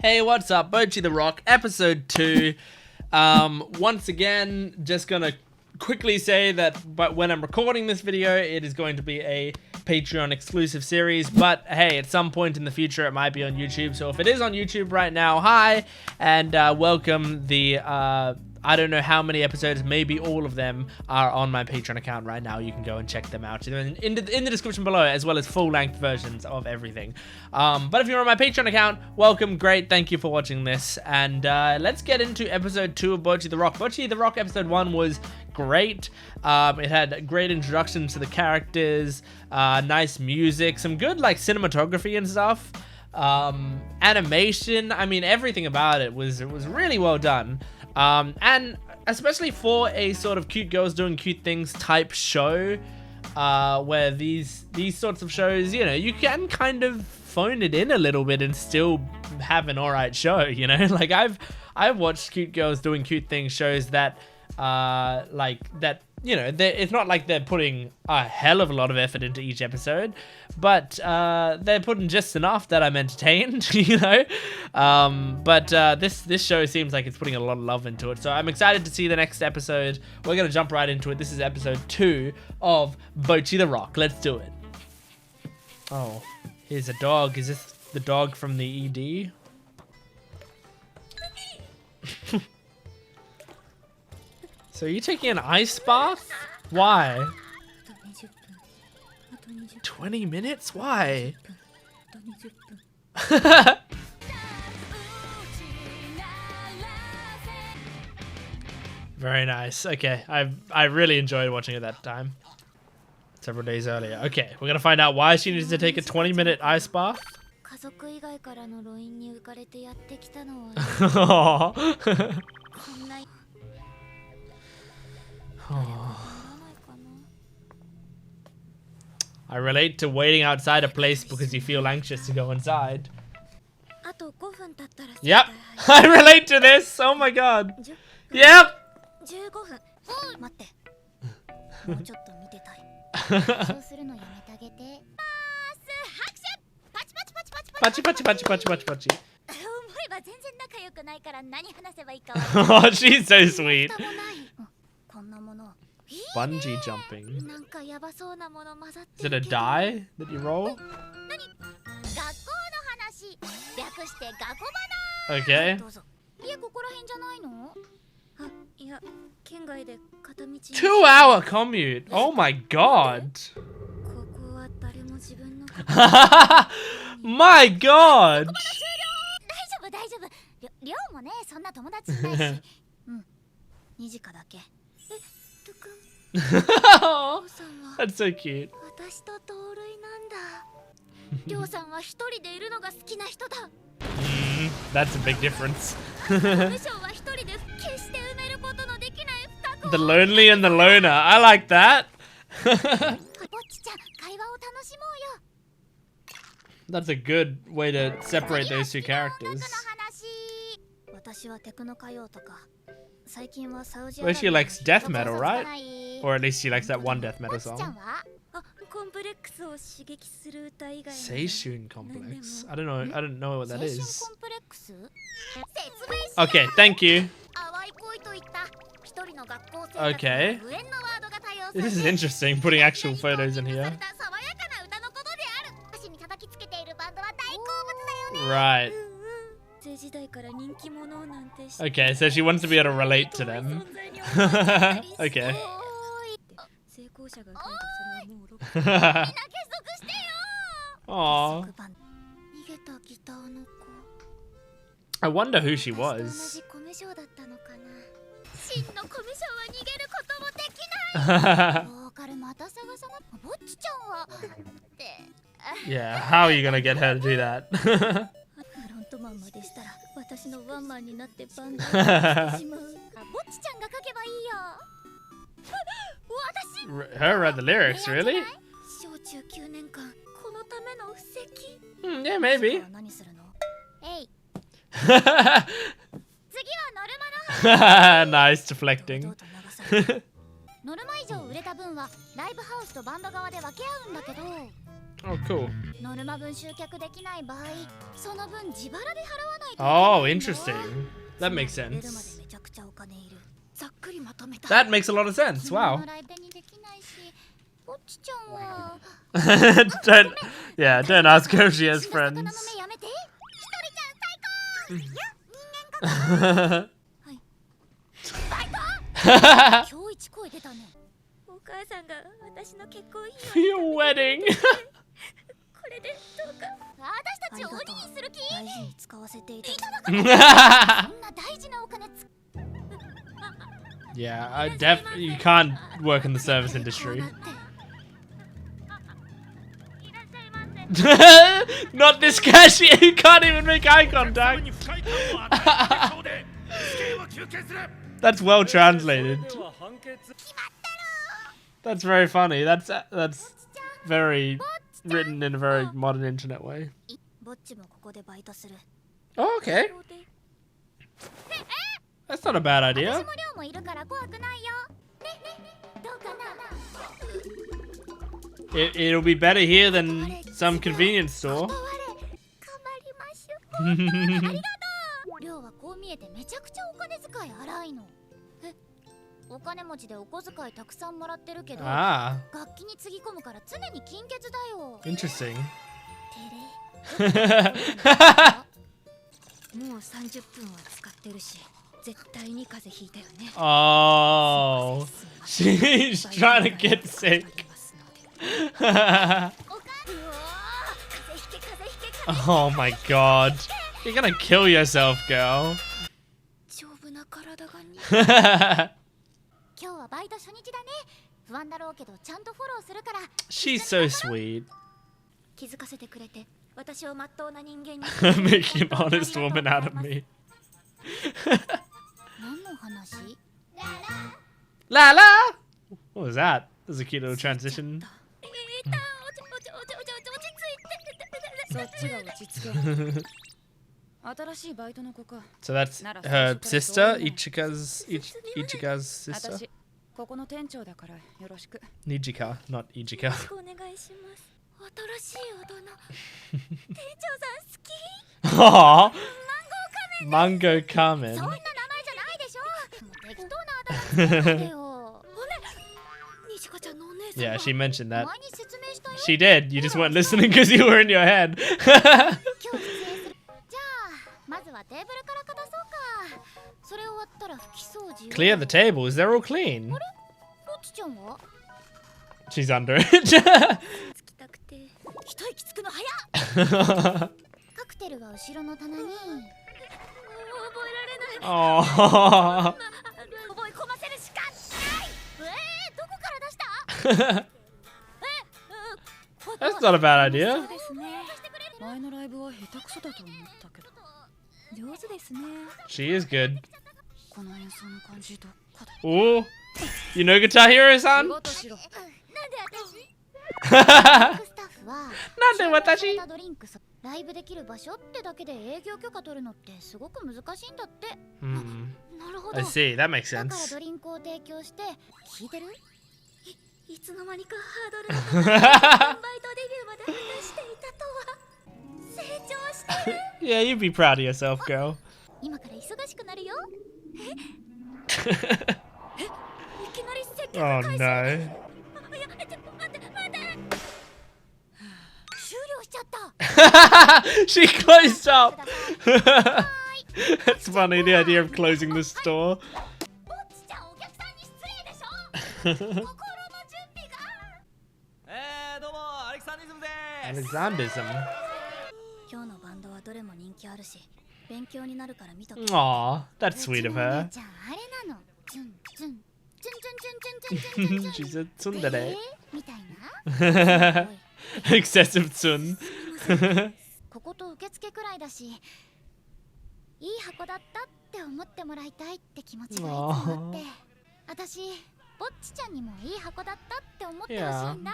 Hey, what's up? Bocchi the Rock, episode 2. Once again, just gonna quickly say that when I'm recording this video, it is going to be a Patreon exclusive series, but hey, at some point in the future, it might be on YouTube. So if it is on YouTube right now, hi, and welcome. I don't know how many episodes, maybe all of them are on my Patreon account right now. You can go and check them out in the description below, as well as full-length versions of everything. But if you're on my Patreon account, welcome, great, thank you for watching this. And let's get into episode 2 of Bocchi the Rock. Bocchi the Rock episode 1 was great. It had a great introduction to the characters, nice music, some good like cinematography and stuff. Animation, I mean, everything about it was really well done. And especially for a sort of cute girls doing cute things type show, where these sorts of shows, you know, you can kind of phone it in a little bit and still have an alright show, you know. Like I've watched cute girls doing cute things shows that you know, it's not like they're putting a hell of a lot of effort into each episode, but they're putting just enough that I'm entertained, you know. But this show seems like it's putting a lot of love into it, so I'm excited to see the next episode. We're gonna jump right into it. This is episode 2 of Bocchi the Rock. Let's do it. Oh, here's a dog. Is this the dog from the ED? So are you taking an ice bath? Why? 20 minutes? Why? Very nice. Okay, I really enjoyed watching it that time. Several days earlier. Okay, we're gonna find out why she needs to take a 20-minute ice bath. I relate to waiting outside a place because you feel anxious to go inside. Yep, I relate to this. Oh my god. Yep. Pachi pachi pachi pachi pachi pachi. Oh, she's so sweet. Bungee jumping. Is it a die that you roll? Okay. 2-hour commute. Oh my god. My god. That's so cute. That's a big difference. The lonely and the loner. I like that. That's a good way to separate those two characters. Well, she likes death metal, right? Or at least she likes that one death metal song. Seishun complex. I don't know what that is. Okay, thank you. Okay. This is interesting, putting actual photos in here. Right. Okay, so she wants to be able to relate to them. Okay. Aww. I wonder who she was. Yeah, how are you gonna get her to do that? Her read the lyrics, really? Yeah, maybe. Nice deflecting. Oh, cool. ノルマ分集客できない場合、その分自腹で払わないと。 Oh, interesting. That makes sense. 出るまでめちゃくちゃお金いる。ざっくりまとめた。 That makes a lot of sense. Wow. の来店にできないし、ぼっちちゃんは don't, yeah, don't ask her if she has 魚 friends. の目やめて。ひとりちゃん最高。いや、人間か。はい。最高。今日一声出たね。お母さんが私の結婚費 Your wedding. これでどうか。私たちを鬼にする気。大事に使わせていただく。そんな大事なお金つ。 Yeah, you can't work in the service industry. Not this cashier. You can't even make eye contact. That's well translated. That's very funny. That's very written in a very modern internet way. ぼっちもここでバイトする。 Oh, okay. That's not a bad 私 idea. も寮もいるから怖くないよ。ね、どうかな。 It'll be better here than some convenience store. 頑張りましょう。ありがとう。寮はこう見えてめちゃくちゃお金遣い荒いの。え、お金持ちでお小遣いたくさんもらってるけど、 Ah, 楽器につぎ込むから常に金欠だよ。 interesting. てれ。もう30分は使ってるし、絶対に風邪ひいたよね。 Oh, she's trying to get sick. Oh my god. You're gonna kill yourself, girl. 丈夫な体がに。 She's 今日はバイト初日だね。不安だろうけどちゃんとフォローするから。 so sweet. 気づかせてくれて、私を真っ当な人間に。 Making an honest woman out of me. 何の話？ La la! What was that? That was a cute little transition. そっちが落ち着け。新しいバイトの子か。 So that's her sister, Ichika's sister. 私ここの店長だからよろしく。 Nijika, not Ichika. お願いします。新しい大人。店長さん好き。Aww. Mango Carmen. そんな名前じゃないでしょ。もう適当なあだ名つけないでよ。西川ちゃんのお姉さん。 Yeah, she mentioned that. 前に説明したよ。 She did. You just weren't listening because you were in your head. 今日出演する。じゃあまずはテーブルから片そうか。それ終わったら拭き掃除を。 Clear the tables. They're all clean. ぼっちちゃんは？ She's under it. つきたくて。一息つくの早っ。カクテルは後ろの棚に。覚えられない。Oh. 覚え込ませるしかない。どこから出した？ That's not a bad そう idea. ですね。前のライブは下手くそだと思ったけど。上手ですね。 She is good. この演奏の感じどっかだ。 Oh. You know Guitar Hero さん? なんで私？スタッフはなんで私？ドリンクライブできる場所ってだけで営業許可取るのってすごく難しいんだって。 なるほど。 I see. That makes だから sense. ドリンクを提供して聞いてる？いつの間にかハードルがバイトデビューまで果たしていたとは。成長してる。 Yeah, you'd be proud of yourself, girl. 今から忙しくなるよ。いきなり接客 Oh 開始。 no. いや、待って待って。終了しちゃった。 She closed up. That's funny, the idea of closing the store. ぼっちちゃんお客さんに失礼でしょ。心の準備が。どうもアレクサンディズムです。 Alexanderism. 今日のバンドはどれも人気あるし、勉強になるから見とけ。 Aw, that's sweet of うちのお her. 姉ちゃんあれなの。ツンツンツンツンツンツンツンツンツンツン。 She's a tsundere. みたいな。 Excessive tsun. ここと受付くらいだし、いい箱だったって思ってもらいたいって気持ちがいつもあって、私ぼっちちゃんにもいい箱だったって思ってほしいんだ。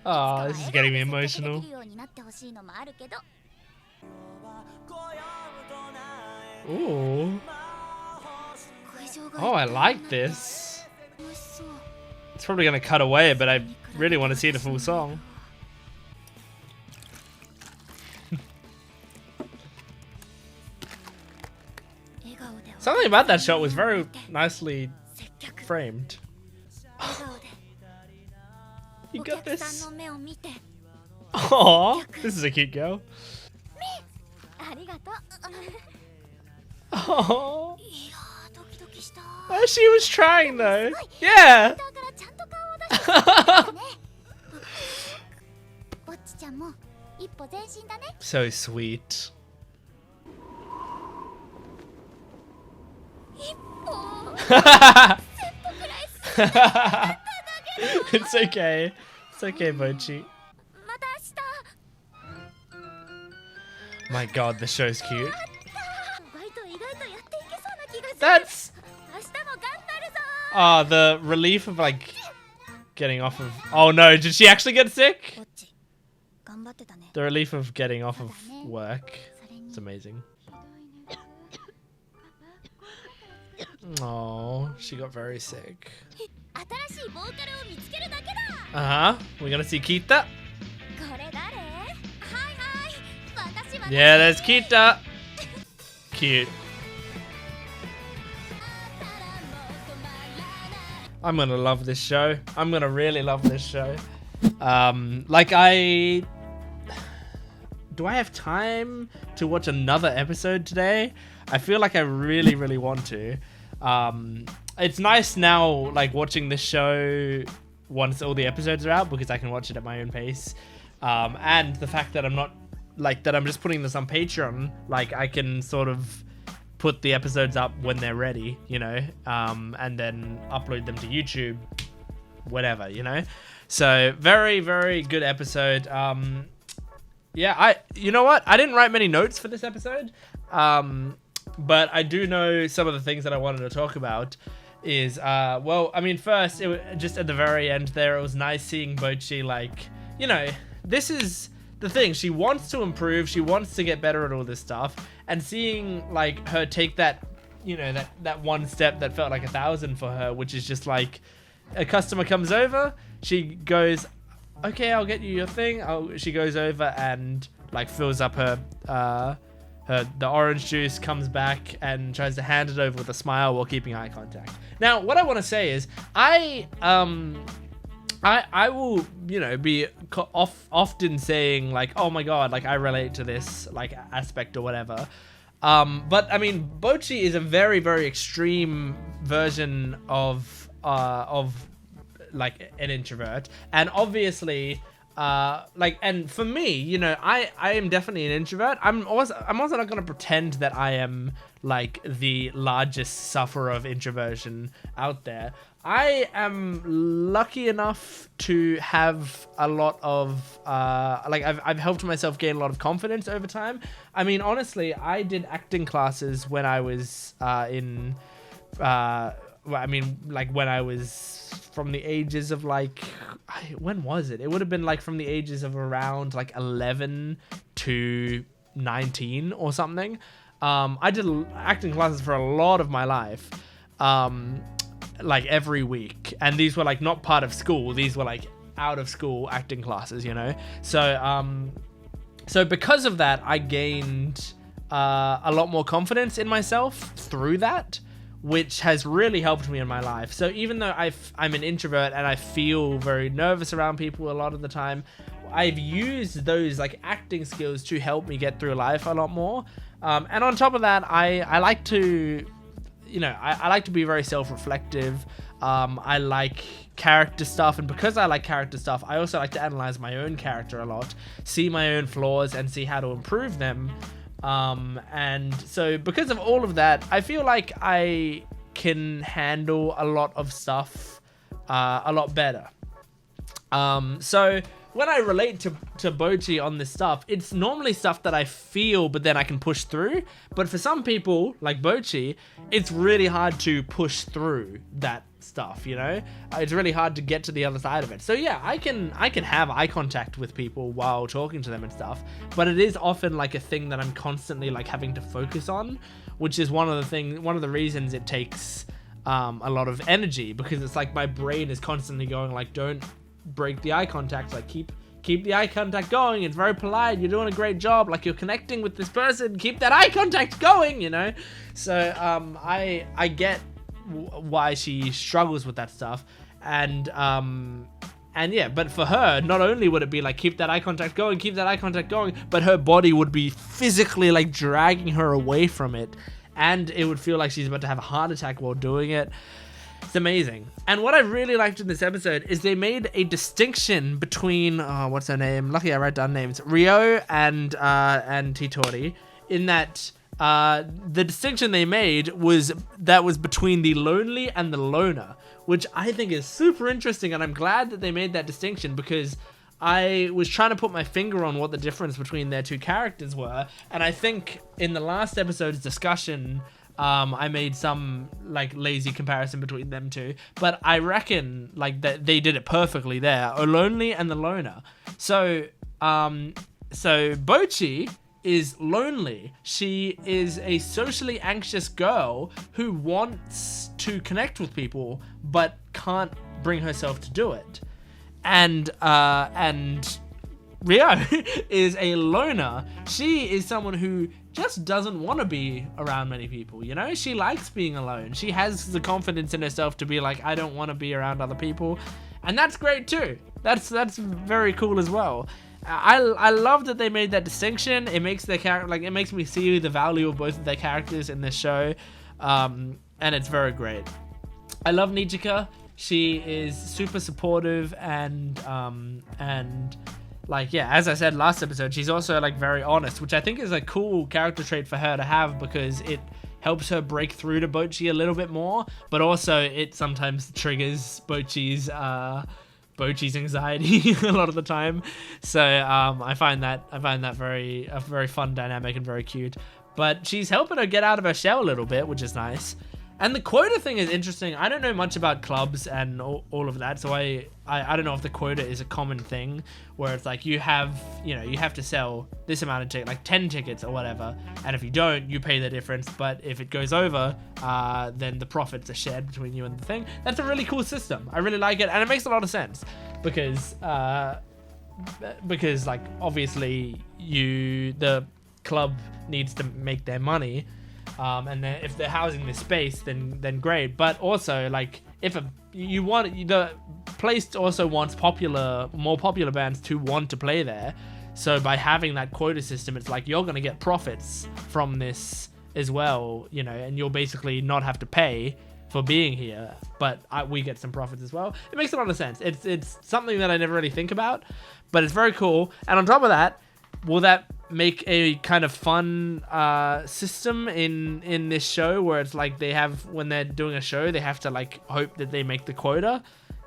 Oh, this is getting me emotional. できるようになってほしいのもあるけど。 Ooh. 会場が Oh, I like this. も It's probably gonna cut away, but I really want to see the full song. Something about that shot was very nicely framed. You got this. Aww, this is a cute girl. Aww. Oh, she was trying though. Yeah. So sweet. It's okay. It's okay, Bocchi. My god, the show's cute. That's... Oh, the relief of like getting off of... Oh no, did she actually get sick? The relief of getting off of work. It's amazing. Oh, she got very sick. We're gonna see Kita. Yeah, there's Kita. Cute. I'm gonna love this show. I'm gonna really love this show. Do I have time to watch another episode today? I feel like I really, really want to. It's nice now, like, watching this show once all the episodes are out, because I can watch it at my own pace. And the fact that I'm not, like, that I'm just putting this on Patreon, like, I can sort of put the episodes up when they're ready, you know, and then upload them to YouTube, whatever, you know. So, very, very good episode. Yeah, you know what? I didn't write many notes for this episode. But I do know some of the things that I wanted to talk about is, well, I mean, first, just at the very end there, it was nice seeing Bocchi, like, you know, this is the thing. She wants to improve. She wants to get better at all this stuff. And seeing, like, her take that, you know, that one step that felt like 1,000 for her, which is just like, a customer comes over, she goes, okay, I'll get you your thing. She goes over and, like, fills up her, the orange juice, comes back and tries to hand it over with a smile while keeping eye contact. Now, what I want to say is, I will, you know, be often saying, like, oh my god, like, I relate to this, like, aspect or whatever. But I mean, Bocchi is a very, very extreme version of like an introvert, and obviously. Like, and for me, you know, I am definitely an introvert. I'm also not gonna pretend that I am like the largest sufferer of introversion out there. I am lucky enough to have a lot of like I've helped myself gain a lot of confidence over time. I mean, honestly, I did acting classes when I was in I mean, like, when I was from the ages of, like, when was it? It would have been, like, from the ages of around, like, 11 to 19 or something. I did acting classes for a lot of my life, like, every week. And these were, like, not part of school. These were, like, out of school acting classes, you know? So, so because of that, I gained a lot more confidence in myself through that, which has really helped me in my life. So even though I'm an introvert and I feel very nervous around people a lot of the time, I've used those, like, acting skills to help me get through life a lot more. And on top of that, I like to, you know, I like to be very self-reflective. I like character stuff, and because I like character stuff, I also like to analyze my own character a lot, see my own flaws and see how to improve them. And so because of all of that, I feel like I can handle a lot of stuff a lot better. So when I relate to Bocchi on this stuff, it's normally stuff that I feel, but then I can push through. But for some people, like Bocchi, it's really hard to push through that stuff, you know? It's really hard to get to the other side of it. So yeah, I can have eye contact with people while talking to them and stuff, but it is often like a thing that I'm constantly, like, having to focus on, which is one of the reasons it takes a lot of energy, because it's like my brain is constantly going like, don't break the eye contact, like keep the eye contact going, it's very polite, you're doing a great job, like you're connecting with this person, keep that eye contact going, you know. So I get why she struggles with that stuff, and yeah, but for her, not only would it be like keep that eye contact going, but her body would be physically like dragging her away from it, and it would feel like she's about to have a heart attack while doing it. It's amazing. And what I really liked in this episode is they made a distinction between what's her name? Lucky I write down names. Ryo and Hitori, in that the distinction they made was between the lonely and the loner, which I think is super interesting, and I'm glad that they made that distinction, because I was trying to put my finger on what the difference between their two characters were, and I think in the last episode's discussion, I made some like lazy comparison between them two, but I reckon like that they did it perfectly there, a lonely and the loner. So Bocchi is lonely. She is a socially anxious girl who wants to connect with people, but can't bring herself to do it. And Ryo is a loner. She is someone who just doesn't want to be around many people, you know? She likes being alone. She has the confidence in herself to be like, I don't want to be around other people. And that's great too. That's very cool as well. I love that they made that distinction. It makes their character, like, it makes me see the value of both of their characters in this show. And it's very great. I love Nijika. She is super supportive and like, yeah, as I said last episode, she's also like very honest, which I think is a cool character trait for her to have, because it helps her break through to Bocchi a little bit more, but also it sometimes triggers Bocchi's anxiety a lot of the time. So I find that a very fun dynamic and very cute. But she's helping her get out of her shell a little bit, which is nice. And the quota thing is interesting. I don't know much about clubs and all of that, so I don't know if the quota is a common thing where it's like you have to sell this amount of tickets, like 10 tickets or whatever, and if you don't, you pay the difference, but if it goes over, then the profits are shared between you and the thing. That's a really cool system. I really like it, and it makes a lot of sense, because like obviously the club needs to make their money. And then if they're housing this space, then great. But also, like, if the place also wants more popular bands to want to play there. So by having that quota system, it's like you're gonna get profits from this as well, you know, and you'll basically not have to pay for being here, but we get some profits as well. It makes a lot of sense. It's something that I never really think about, but it's very cool. And on top of that, will that make a kind of fun system in this show where it's like they have, when they're doing a show, they have to like hope that they make the quota?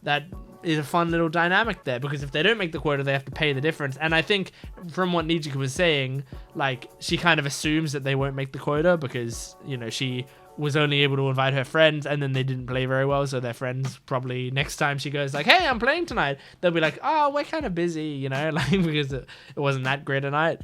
That is a fun little dynamic there, because if they don't make the quota, they have to pay the difference. And I think from what Nijika was saying, like, she kind of assumes that they won't make the quota because, you know, she was only able to invite her friends and then they didn't play very well, so their friends probably next time she goes like, hey, I'm playing tonight, they'll be like, oh, we're kind of busy, you know, like, because it wasn't that great a night.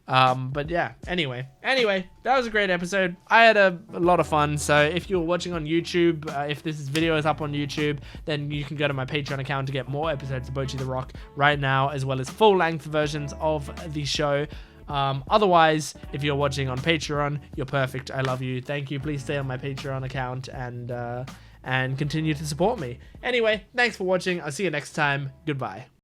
But yeah, anyway, that was a great episode. I had a lot of fun. So if you're watching on YouTube, if this video is up on YouTube, then you can go to my Patreon account to get more episodes of Bocchi the Rock right now, as well as full-length versions of the show. Otherwise, if you're watching on Patreon, you're perfect. I love you. Thank you. Please stay on my Patreon account and continue to support me. Anyway, thanks for watching. I'll see you next time. Goodbye.